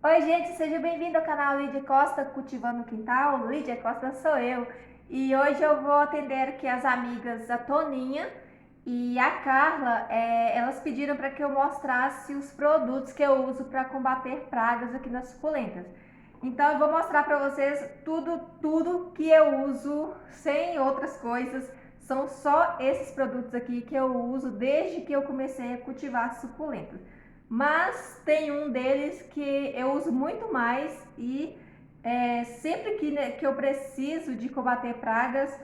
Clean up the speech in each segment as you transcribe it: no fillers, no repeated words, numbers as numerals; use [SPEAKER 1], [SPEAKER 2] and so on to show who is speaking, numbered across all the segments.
[SPEAKER 1] Oi, gente, seja bem-vindo ao canal Lídia Costa Cultivando o Quintal. Lídia Costa sou eu e hoje eu vou atender aqui as amigas, a Toninha e a Carla. Elas pediram para que eu mostrasse os produtos que eu uso para combater pragas aqui nas suculentas. Então eu vou mostrar para vocês tudo que eu uso, sem outras coisas. São só esses produtos aqui que eu uso desde que eu comecei a cultivar suculentas. Mas tem um deles que eu uso muito mais e sempre que eu preciso de combater pragas,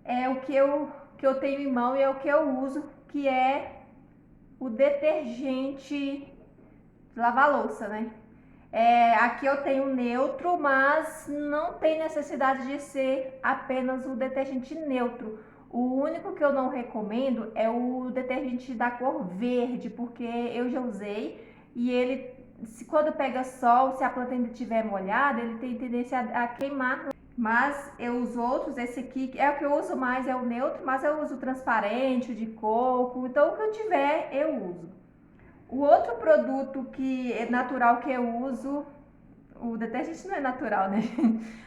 [SPEAKER 1] é o que eu tenho em mão e é o que eu uso, que é o detergente lavar louça, né? Aqui eu tenho neutro, mas não tem necessidade de ser apenas o detergente neutro. O único que eu não recomendo é o detergente da cor verde, porque eu já usei e ele, quando pega sol, se a planta ainda estiver molhada, ele tem tendência a queimar. Mas eu uso outros, esse aqui é o que eu uso mais, é o neutro, mas eu uso o transparente, o de coco, então o que eu tiver eu uso. O outro produto que é natural que eu uso, o detergente não é natural, né?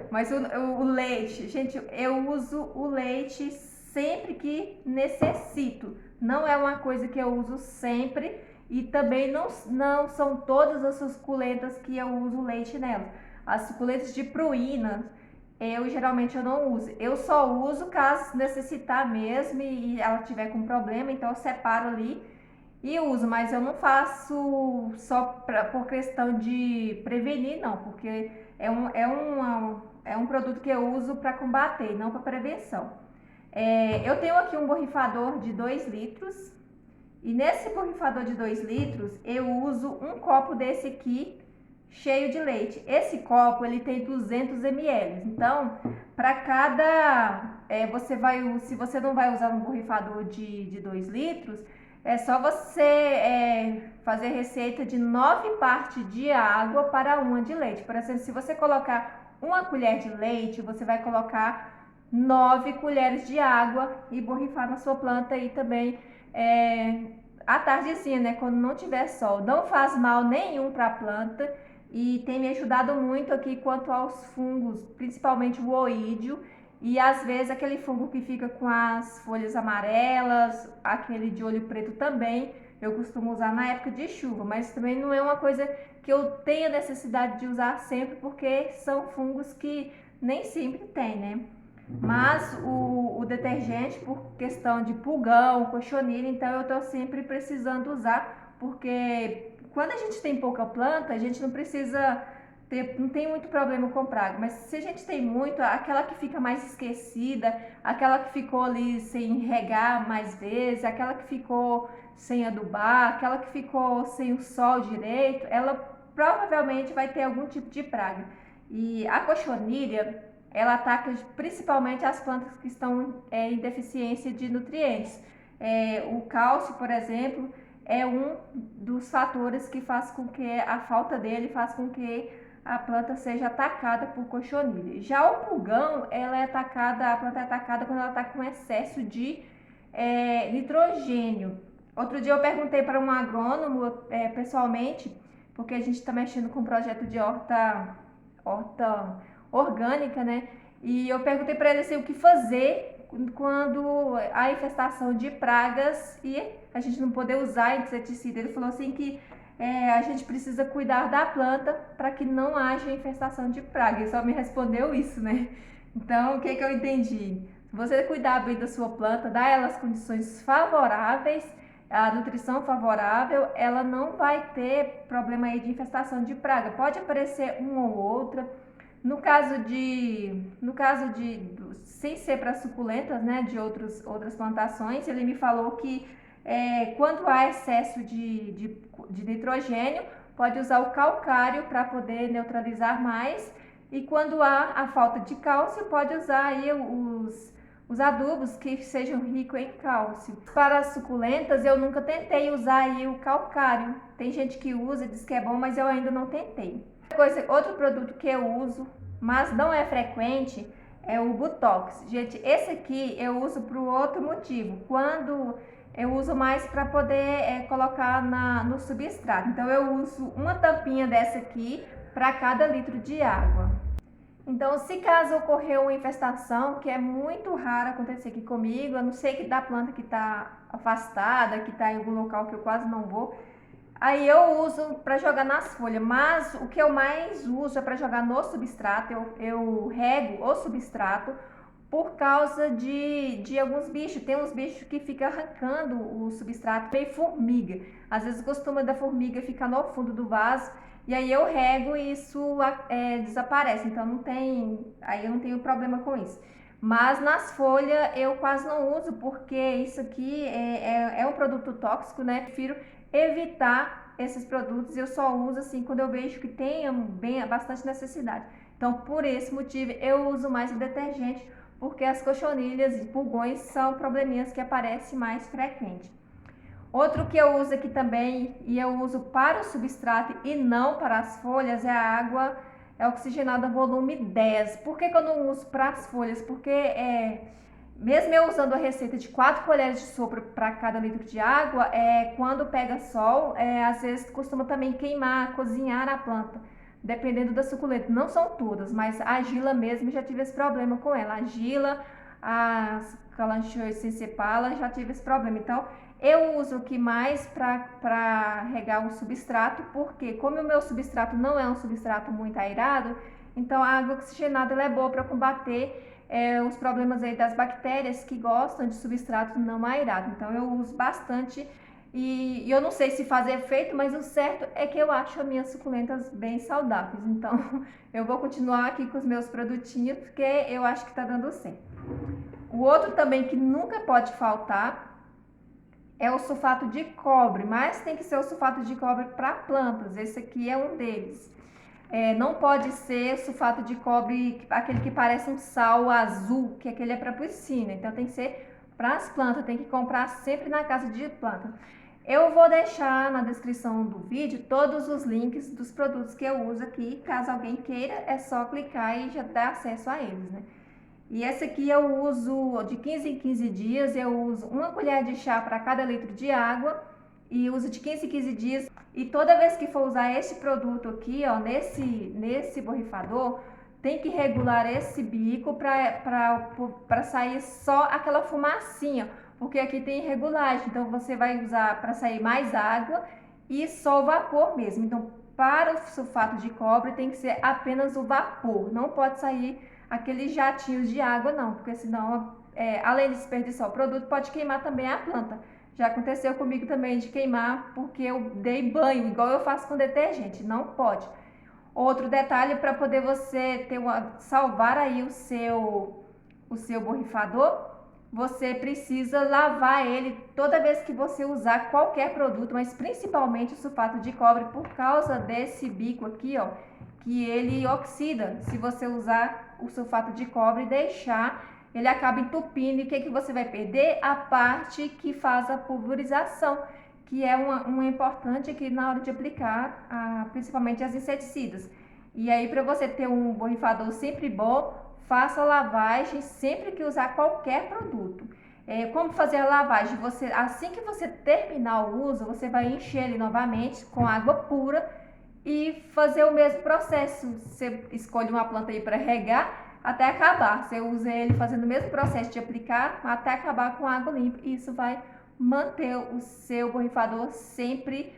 [SPEAKER 1] Mas o leite, gente, eu uso o leite sempre que necessito. Não é uma coisa que eu uso sempre e também não são todas as suculentas que eu uso leite nelas. As suculentas de pruína, eu não uso. Eu só uso caso necessitar mesmo e ela tiver com problema, então eu separo ali e uso, mas eu não faço só por questão de prevenir, não, porque é um produto que eu uso para combater, não para prevenção. Eu tenho aqui um borrifador de 2 litros, e nesse borrifador de 2 litros eu uso um copo desse aqui cheio de leite. Esse copo ele tem 200 ml, então para cada se você não vai usar um borrifador de 2 litros, é só você fazer receita de 9 partes de água para uma de leite. Por exemplo, se você colocar uma colher de leite, você vai colocar 9 colheres de água e borrifar na sua planta e também à tardezinha, né, quando não tiver sol. Não faz mal nenhum para a planta e tem me ajudado muito aqui quanto aos fungos, principalmente o oídio e às vezes aquele fungo que fica com as folhas amarelas, aquele de olho preto também, eu costumo usar na época de chuva, mas também não é uma coisa que eu tenha necessidade de usar sempre, porque são fungos que nem sempre tem, né? Mas o detergente, por questão de pulgão, cochonilha, então eu tô sempre precisando usar, porque quando a gente tem pouca planta, a gente não precisa não tem muito problema com praga, mas se a gente tem muito, aquela que fica mais esquecida, aquela que ficou ali sem regar mais vezes, aquela que ficou sem adubar, aquela que ficou sem o sol direito, ela provavelmente vai ter algum tipo de praga. E a cochonilha, ela ataca principalmente as plantas que estão em deficiência de nutrientes. O cálcio, por exemplo, é um dos fatores que faz com que a falta dele faz com que a planta seja atacada por cochonilha. Já o pulgão, a planta é atacada quando ela está com excesso de nitrogênio. Outro dia eu perguntei para um agrônomo pessoalmente, porque a gente está mexendo com um projeto de horta orgânica, né? E eu perguntei para ele assim, o que fazer quando há infestação de pragas e a gente não poder usar inseticida. Ele falou assim que a gente precisa cuidar da planta para que não haja infestação de praga. Ele só me respondeu isso, né? Então, o que eu entendi? Se você cuidar bem da sua planta, dar ela as condições favoráveis, a nutrição favorável, ela não vai ter problema aí de infestação de praga. Pode aparecer uma ou outra. Sem ser para suculentas, né, de outras plantações, ele me falou que quando há excesso de nitrogênio, pode usar o calcário para poder neutralizar mais, e quando há a falta de cálcio, pode usar aí os adubos que sejam ricos em cálcio. Para as suculentas, eu nunca tentei usar aí o calcário. Tem gente que usa, diz que é bom, mas eu ainda não tentei. Outro produto que eu uso, mas não é frequente, é o Botox. Gente, esse aqui eu uso para o outro motivo. Quando eu uso mais para poder colocar no substrato. Então eu uso uma tampinha dessa aqui para cada litro de água. Então, se caso ocorrer uma infestação, que é muito raro acontecer aqui comigo, a não ser que da planta que está afastada, que está em algum local que eu quase não vou, aí eu uso para jogar nas folhas, mas o que eu mais uso é para jogar no substrato. Eu rego o substrato por causa de alguns bichos. Tem uns bichos que ficam arrancando o substrato, meio formiga. Às vezes costuma da formiga ficar no fundo do vaso, e aí eu rego e isso desaparece. Então aí eu não tenho problema com isso. Mas nas folhas eu quase não uso, porque isso aqui é um produto tóxico, né? Eu prefiro evitar esses produtos. Eu só uso assim quando eu vejo que tem bastante necessidade. Então, por esse motivo, eu uso mais o detergente, porque as cochonilhas e pulgões são probleminhas que aparecem mais frequente. Outro que eu uso aqui também, e eu uso para o substrato e não para as folhas, é a água oxigenada volume 10. Por que eu não uso para as folhas? Porque mesmo eu usando a receita de 4 colheres de sopa para cada litro de água, quando pega sol, às vezes costuma também queimar, cozinhar a planta, dependendo da suculenta. Não são todas, mas a gila mesmo já tive esse problema com ela. A gila, as calanchoes sem sepala, já tive esse problema. Então, eu uso aqui mais para regar o substrato, porque como o meu substrato não é um substrato muito aerado, então a água oxigenada ela é boa para combater os problemas aí das bactérias que gostam de substrato não aerado. Então eu uso bastante e eu não sei se faz efeito, mas o certo é que eu acho as minhas suculentas bem saudáveis. Então eu vou continuar aqui com os meus produtinhos, porque eu acho que está dando certo. O outro também que nunca pode faltar é o sulfato de cobre, mas tem que ser o sulfato de cobre para plantas. Esse aqui é um deles. Não pode ser sulfato de cobre, aquele que parece um sal azul, que aquele é para piscina. Então tem que ser para as plantas, tem que comprar sempre na casa de planta. Eu vou deixar na descrição do vídeo todos os links dos produtos que eu uso aqui. Caso alguém queira, é só clicar e já dá acesso a eles, né? E esse aqui eu uso de 15 em 15 dias, eu uso uma colher de chá para cada litro de água e uso de 15 em 15 dias. E toda vez que for usar esse produto aqui, ó, nesse borrifador, tem que regular esse bico para sair só aquela fumacinha, porque aqui tem regulagem, então você vai usar para sair mais água e só o vapor mesmo. Então, para o sulfato de cobre tem que ser apenas o vapor, não pode sair aqueles jatinhos de água não, porque senão, além de desperdiçar o produto, pode queimar também a planta. Já aconteceu comigo também de queimar porque eu dei banho, igual eu faço com detergente, não pode. Outro detalhe para poder você salvar aí o seu borrifador, você precisa lavar ele toda vez que você usar qualquer produto, mas principalmente o sulfato de cobre, por causa desse bico aqui, ó, que ele oxida. Se você usar o sulfato de cobre e deixar, ele acaba entupindo. E o que você vai perder? A parte que faz a pulverização, que é uma importante aqui na hora de aplicar, principalmente as inseticidas. E aí, para você ter um borrifador sempre bom, faça a lavagem sempre que usar qualquer produto. Como fazer a lavagem? Assim que você terminar o uso, você vai encher ele novamente com água pura e fazer o mesmo processo. Você escolhe uma planta aí para regar até acabar. Você usa ele fazendo o mesmo processo de aplicar até acabar com água limpa. Isso vai manter o seu borrifador sempre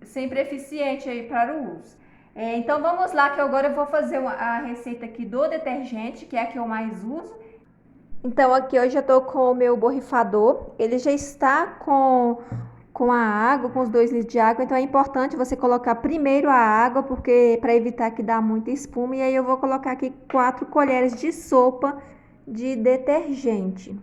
[SPEAKER 1] eficiente aí para o uso. Então vamos lá, que agora eu vou fazer a receita aqui do detergente, que é a que eu mais uso. Então aqui eu já estou com o meu borrifador, ele já está com a água, com os 2 litros de água, então é importante você colocar primeiro a água, porque para evitar que dá muita espuma, e aí eu vou colocar aqui 4 colheres de sopa de detergente.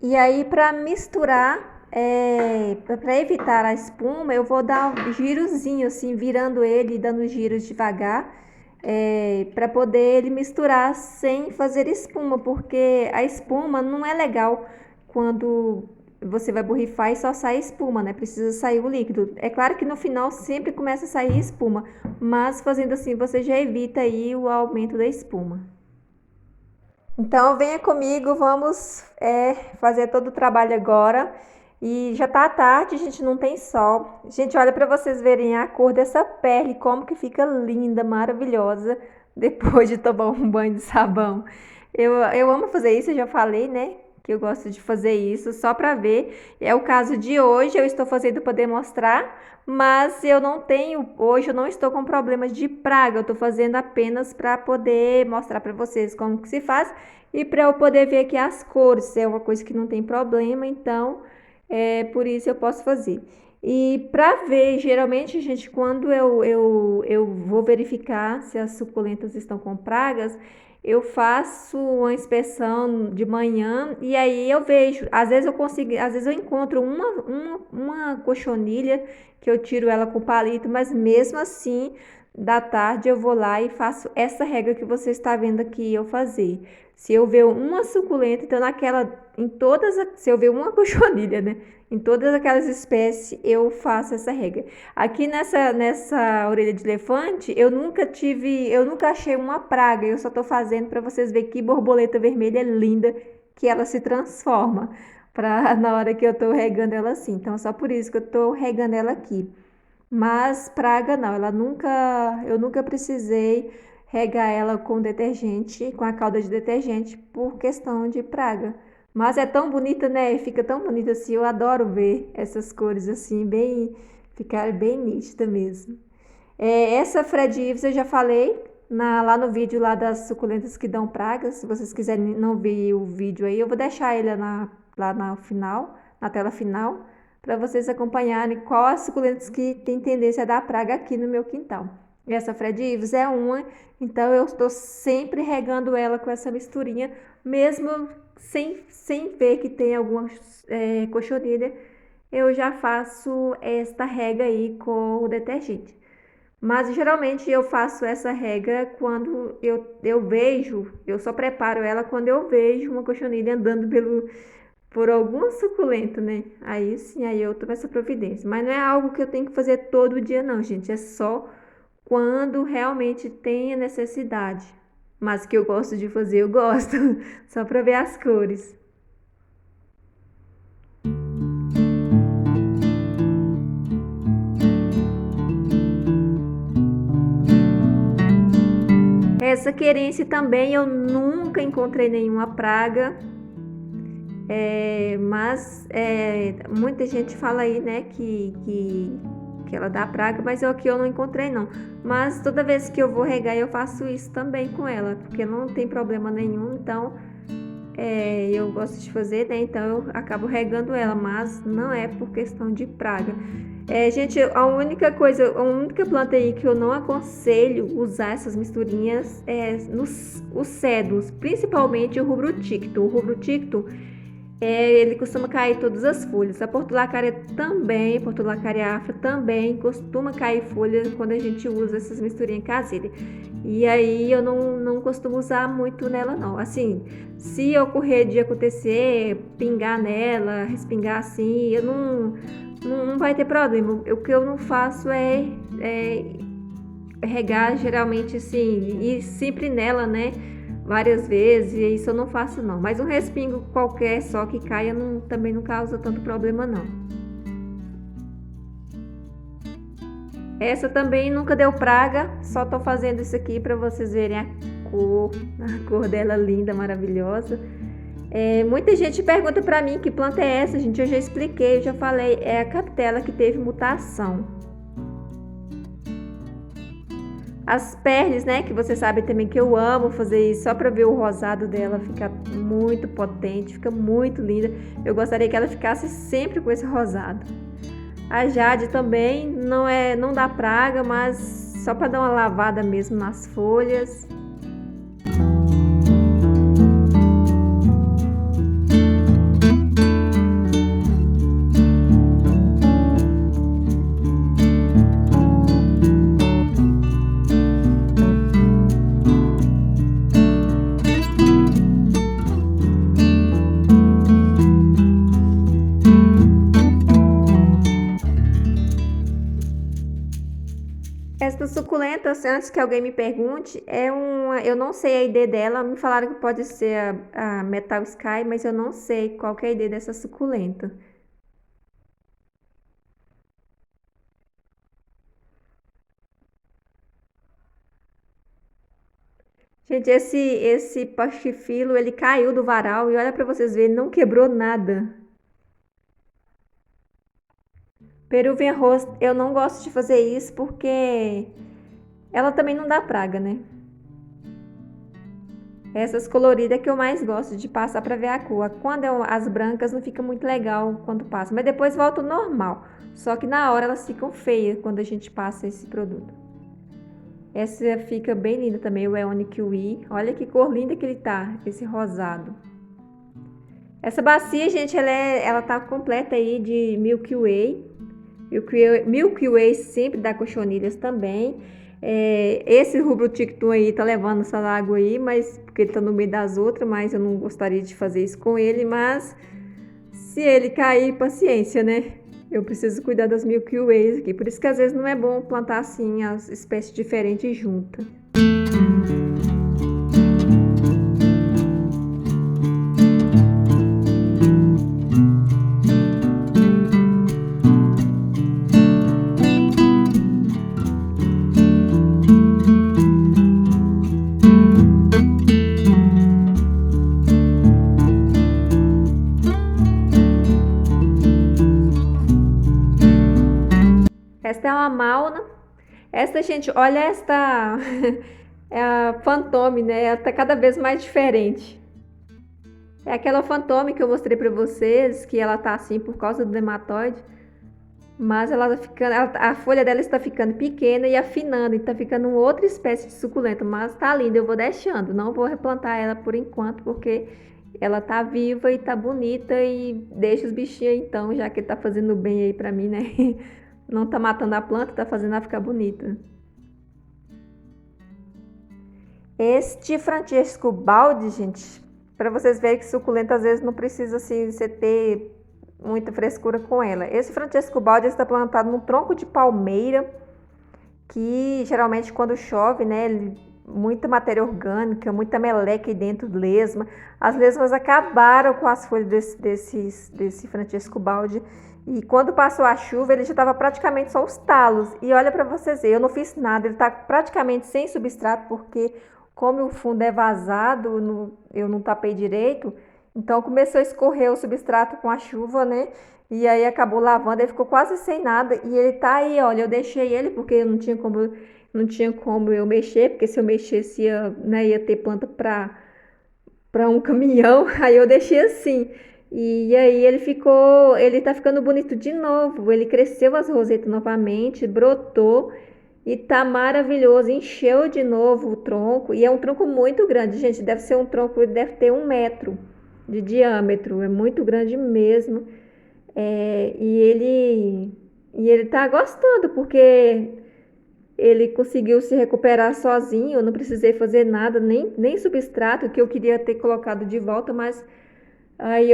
[SPEAKER 1] E aí, para misturar, para evitar a espuma, eu vou dar um girozinho, assim, virando ele, dando giros devagar, para poder ele misturar sem fazer espuma, porque a espuma não é legal quando você vai borrifar e só sai espuma, né? Precisa sair o líquido. É claro que no final sempre começa a sair espuma, mas fazendo assim você já evita aí o aumento da espuma. Então venha comigo, vamos fazer todo o trabalho agora. E já tá tarde, a gente não tem sol. Gente, olha para vocês verem a cor dessa pele, como que fica linda, maravilhosa, depois de tomar um banho de sabão. Eu amo fazer isso, eu já falei, né? Que eu gosto de fazer isso só para ver. É o caso de hoje, eu estou fazendo para demonstrar, mas eu não tenho, hoje eu não estou com problemas de praga, eu estou fazendo apenas para poder mostrar para vocês como que se faz e para eu poder ver aqui as cores, é uma coisa que não tem problema, então por isso eu posso fazer. E para ver, geralmente, gente, quando eu vou verificar se as suculentas estão com pragas, eu faço uma inspeção de manhã e aí eu vejo. Às vezes eu consigo, às vezes eu encontro uma cochonilha que eu tiro ela com palito, mas mesmo assim, da tarde eu vou lá e faço essa regra que você está vendo aqui eu fazer. Se eu ver uma suculenta, então se eu ver uma cochonilha, né? Em todas aquelas espécies eu faço essa regra. Aqui nessa orelha de elefante, eu nunca achei uma praga. Eu só tô fazendo para vocês verem que borboleta vermelha linda que ela se transforma na hora que eu tô regando ela assim. Então, é só por isso que eu tô regando ela aqui. Mas praga não, eu nunca precisei regar ela com detergente, com a calda de detergente, por questão de praga. Mas é tão bonita, né? Fica tão bonita assim, eu adoro ver essas cores assim, ficar bem nítida mesmo. Essa Fred Ives eu já falei lá no vídeo lá das suculentas que dão pragas. Se vocês quiserem não ver o vídeo aí, eu vou deixar ele lá na final, na tela final, para vocês acompanharem qual as suculentas que tem tendência a dar praga aqui no meu quintal. E essa Fred Ives é uma, então eu estou sempre regando ela com essa misturinha, mesmo sem ver que tem alguma cochonilha, eu já faço esta rega aí com o detergente. Mas geralmente eu faço essa regra quando eu vejo, eu só preparo ela quando eu vejo uma cochonilha andando por algum suculento, né? Aí sim, aí eu tomo essa providência. Mas não é algo que eu tenho que fazer todo dia, não, gente. É só quando realmente tem a necessidade. Mas que eu gosto de fazer, eu gosto. Só para ver as cores. Essa querência também eu nunca encontrei nenhuma praga. Mas muita gente fala aí, né, que ela dá praga, mas aqui eu não encontrei não. Mas toda vez que eu vou regar eu faço isso também com ela, porque não tem problema nenhum, então eu gosto de fazer, né, então eu acabo regando ela, mas não é por questão de praga. Gente, a única planta aí que eu não aconselho usar essas misturinhas é os cedros, principalmente o rubro-ticto. O rubro-ticto ele costuma cair todas as folhas. A portulacaria também, portulacaria afra também costuma cair folha quando a gente usa essas misturinhas caseiras. E aí eu não costumo usar muito nela não. Assim, se ocorrer de acontecer, pingar nela, respingar assim, eu não vai ter problema. O que eu não faço é regar geralmente assim, e sempre nela, né? Várias vezes, e isso eu não faço não. Mas um respingo qualquer só que caia também não causa tanto problema não. Essa também nunca deu praga, só tô fazendo isso aqui para vocês verem a cor dela linda, maravilhosa. Muita gente pergunta para mim que planta é essa, gente. Eu já expliquei, eu já falei, é a capitela que teve mutação. As pernas, né, que você sabe também que eu amo fazer isso, só para ver o rosado dela, fica muito potente, fica muito linda. Eu gostaria que ela ficasse sempre com esse rosado. A Jade também não dá praga, mas só para dar uma lavada mesmo nas folhas. suculenta, assim, antes que alguém me pergunte, eu não sei a ID dela, me falaram que pode ser a Metal Sky, mas eu não sei qual que é a ID dessa suculenta. Gente, esse pastifilo, ele caiu do varal e olha pra vocês verem, não quebrou nada. Peruvian Rose, eu não gosto de fazer isso porque ela também não dá praga, né? Essas coloridas é que eu mais gosto de passar pra ver a cor. Quando as brancas não fica muito legal quando passa, mas depois volta o normal. Só que na hora elas ficam feias quando a gente passa esse produto. Essa fica bem linda também, o Eone Kiwi. Olha que cor linda que ele tá, esse rosado. Essa bacia, gente, ela tá completa aí de Milky Way. Milky Way sempre dá cochonilhas também. Esse rubro tictum aí tá levando essa água aí, mas porque ele tá no meio das outras, mas eu não gostaria de fazer isso com ele, mas se ele cair, paciência, né? Eu preciso cuidar das Milky Ways aqui. Por isso que às vezes não é bom plantar assim as espécies diferentes juntas. Esta é uma mauna. Esta, gente, olha esta. É a Fantôme, né? Ela tá cada vez mais diferente. É aquela Fantôme que eu mostrei pra vocês, que ela tá assim por causa do nematóide. Mas ela tá ficando, a folha dela está ficando pequena e afinando, e tá ficando uma outra espécie de suculenta. Mas tá linda, eu vou deixando. Não vou replantar ela por enquanto, porque ela tá viva e tá bonita e deixa os bichinhos então, já que ele tá fazendo bem aí pra mim, né? Não tá matando a planta, tá fazendo ela ficar bonita. Este Francesco Baldi, gente, para vocês verem que suculenta às vezes não precisa assim você ter muita frescura com ela. Esse Francesco Baldi está plantado num tronco de palmeira, que geralmente quando chove, né, muita matéria orgânica, muita meleca aí dentro, lesma. As lesmas acabaram com as folhas desse Francesco Baldi. E quando passou a chuva, ele já estava praticamente só os talos. E olha para vocês verem, eu não fiz nada, ele está praticamente sem substrato, porque como o fundo é vazado, eu não tapei direito, então começou a escorrer o substrato com a chuva, né? E aí acabou lavando, ele ficou quase sem nada. E ele tá aí, olha, eu deixei ele porque não tinha como eu mexer, porque se eu mexesse ia ter planta para um caminhão, aí eu deixei assim. E aí ele tá ficando bonito de novo. Ele cresceu as rosetas novamente, brotou e tá maravilhoso. Encheu de novo o tronco. E é um tronco muito grande, gente. Deve ser um tronco, deve ter 1 metro de diâmetro. É muito grande mesmo. E ele tá gostando, porque ele conseguiu se recuperar sozinho, eu não precisei fazer nada, nem substrato, que eu queria ter colocado de volta, mas aí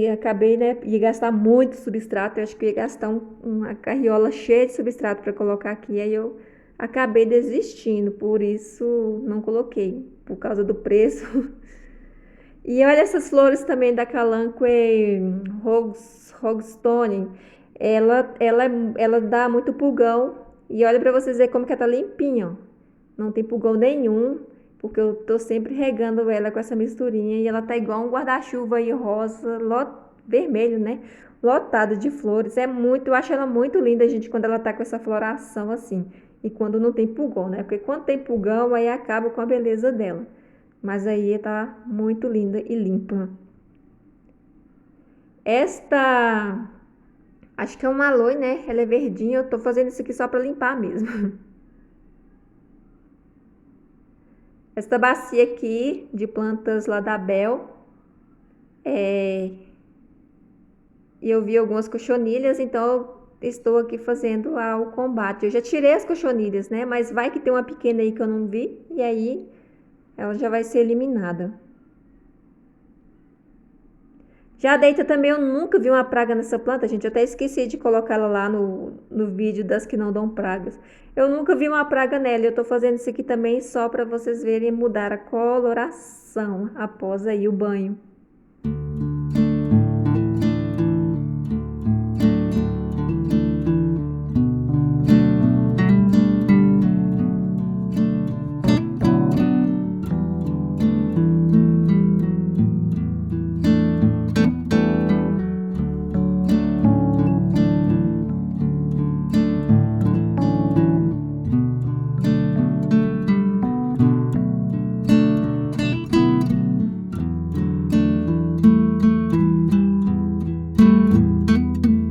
[SPEAKER 1] acabei, né, de gastar muito substrato, eu acho que ia gastar uma carriola cheia de substrato para colocar aqui, aí eu acabei desistindo, por isso não coloquei, por causa do preço. E olha essas flores também da Kalanchoe Hogstone. Ela dá muito pulgão. E olha para vocês verem como que ela tá limpinha, ó. Não tem pulgão nenhum, porque eu tô sempre regando ela com essa misturinha. E ela tá igual um guarda-chuva aí rosa, vermelho, né? Lotado de flores. Eu acho ela muito linda, gente, quando ela tá com essa floração assim. E quando não tem pulgão, né? Porque quando tem pulgão, aí acaba com a beleza dela. Mas aí tá muito linda e limpa. Esta, acho que é uma aloe, né? Ela é verdinha. Eu tô fazendo isso aqui só pra limpar mesmo. Esta bacia aqui de plantas lá da Bel, e eu vi algumas cochonilhas, então eu estou aqui fazendo o combate. Eu já tirei as cochonilhas, né? Mas vai que tem uma pequena aí que eu não vi, e aí ela já vai ser eliminada. Já deita também, eu nunca vi uma praga nessa planta, gente. Eu até esqueci de colocar ela lá no vídeo das que não dão pragas. Eu nunca vi uma praga nela. Eu tô fazendo isso aqui também só para vocês verem mudar a coloração após aí o banho.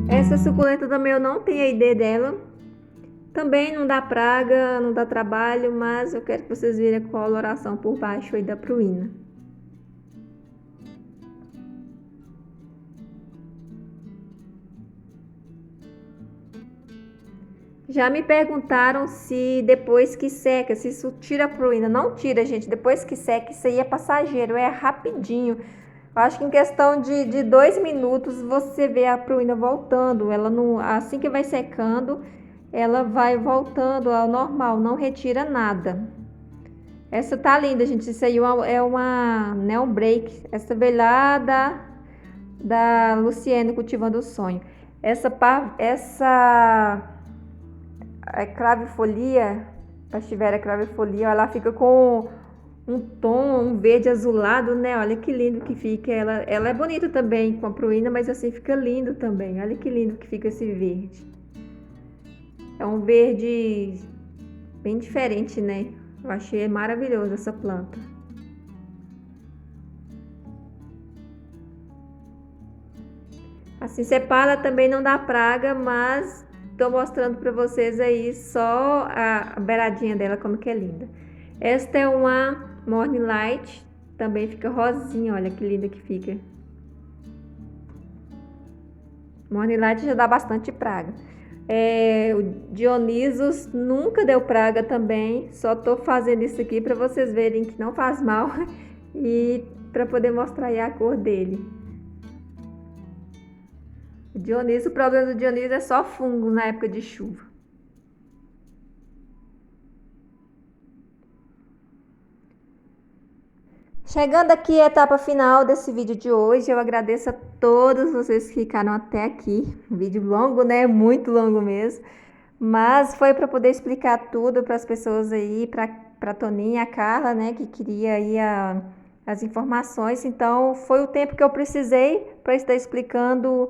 [SPEAKER 1] Essa suculenta também eu não tenho a ideia dela. Também não dá praga, não dá trabalho, mas eu quero que vocês virem a coloração por baixo aí da pruína. Já me perguntaram se depois que seca, se isso tira a pruína. Não tira, gente. Depois que seca, isso aí é passageiro, é rapidinho. Eu acho que em questão de 2 minutos você vê a pruína voltando. Ela não, assim que vai secando, ela vai voltando ao normal, não retira nada. Essa tá linda, gente. Isso aí é uma Neon Break. Essa veio lá da Luciene Cultivando o Sonho. Essa clavifolia, Pastivéria clavifolia, ela fica com um tom, um verde azulado, né? Olha que lindo que fica. Ela é bonita também com a pruína, mas assim fica lindo também. Olha que lindo que fica esse verde. É um verde bem diferente, né? Eu achei maravilhoso essa planta. Assim separa também não dá praga, mas tô mostrando para vocês aí só a beiradinha dela como que é linda. Esta é uma Morning Light, também fica rosinha, olha que linda que fica. Morning Light já dá bastante praga. O Dionysus nunca deu praga também, só tô fazendo isso aqui para vocês verem que não faz mal e para poder mostrar aí a cor dele. O problema do Dionysus é só fungos na época de chuva. Chegando aqui à etapa final desse vídeo de hoje, eu agradeço a todos vocês que ficaram até aqui. Vídeo longo, né? Muito longo mesmo. Mas foi para poder explicar tudo para as pessoas aí, para a Toninha, a Carla, né? Que queria aí as informações. Então, foi o tempo que eu precisei para estar explicando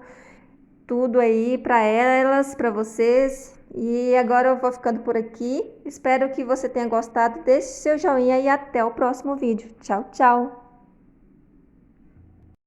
[SPEAKER 1] tudo aí para elas, para vocês. E agora eu vou ficando por aqui. Espero que você tenha gostado. Deixe seu joinha e até o próximo vídeo. Tchau, tchau!